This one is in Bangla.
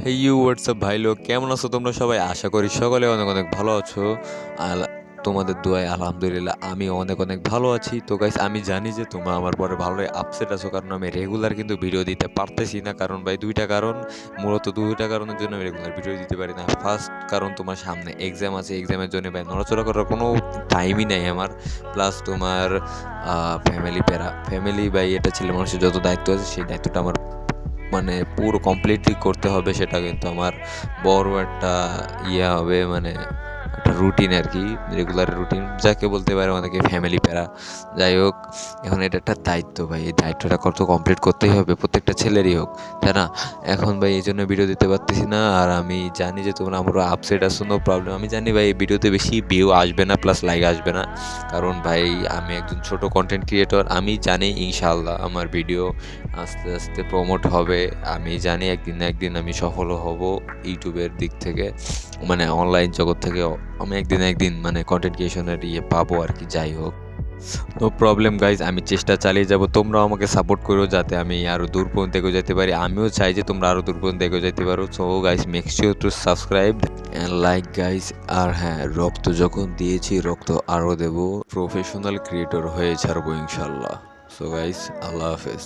হেই ইউ হোয়াটসঅ্যাপ ভাই লোক, কেমন আছো তোমরা সবাই? আশা করি সকলে অনেক অনেক ভালো আছো। তোমাদের দোয়ায় আলহামদুলিল্লাহ আমি অনেক অনেক ভালো আছি। তো গাইস, আমি জানি যে তোমরা আমার পরে ভালোই আপসেট আছো, কারণ আমি রেগুলার কিন্তু ভিডিও দিতে পারতেছি না। কারণ ভাই দুইটা কারণ, মূলত দুইটা কারণের জন্য আমি রেগুলার ভিডিও দিতে পারি না। ফার্স্ট কারণ, তোমার সামনে এক্সাম আছে, এক্সামের জন্য ভাই নড়াচড়া করার কোনো টাইমই নাই আমার। প্লাস তোমার ফ্যামিলি প্যারা, ফ্যামিলি ভাই এটা ছেলে মানুষের যত দায়িত্ব আছে সেই দায়িত্বটা আমার মানে পুরো কমপ্লিটলি করতে হবে। সেটা কিন্তু আমার বড় একটা হবে, মানে একটা রুটিন আর কি, রেগুলার রুটিন যাকে বলতে পারে অনেকে ফ্যামিলি প্যারা। যাই হোক, এখন এটা একটা দায়িত্ব ভাই, এই দায়িত্বটা কত কমপ্লিট করতেই হবে, প্রত্যেকটা ছেলেরই হোক, তাই না? এখন ভাই এই জন্য ভিডিও দিতে পারতেছি না। আর আমি জানি যে তোমরা আমারও আপসেট আসছো, নো প্রবলেম। আমি জানি ভাই এই ভিডিওতে বেশি ভিউ আসবে না, প্লাস লাইক আসবে না, কারণ ভাই আমি একজন ছোট কন্টেন্ট ক্রিয়েটর। আমি জানি ইনশাআল্লাহ আমার ভিডিও আস্তে আস্তে প্রমোট হবে। আমি জানি একদিন না একদিন আমি সফল হব ইউটিউবের দিক থেকে, মানে অনলাইন জগৎ থেকে আমি একদিন না একদিন মানে কন্টেন্ট ক্রিয়েশনের পাবো আর কি। যাই হোক, নো প্রবলেম গাইজ, আমি চেষ্টা চালিয়ে যাব। তোমরাও আমাকে সাপোর্ট করো যাতে আমি আরও দূর পর্যন্ত এগিয়ে যেতে পারি। আমিও চাই যে তোমরা আরও দূর পর্যন্ত এগিয়ে যেতে পারো। So guys, make sure to subscribe and like guys. আর হ্যাঁ, রক্ত যখন দিয়েছি রক্ত আরও দেব, প্রফেশনাল ক্রিয়েটর হয়ে ছাড়বো ইনশাল্লাহ। সো গাইজ, আল্লাহ হাফেজ।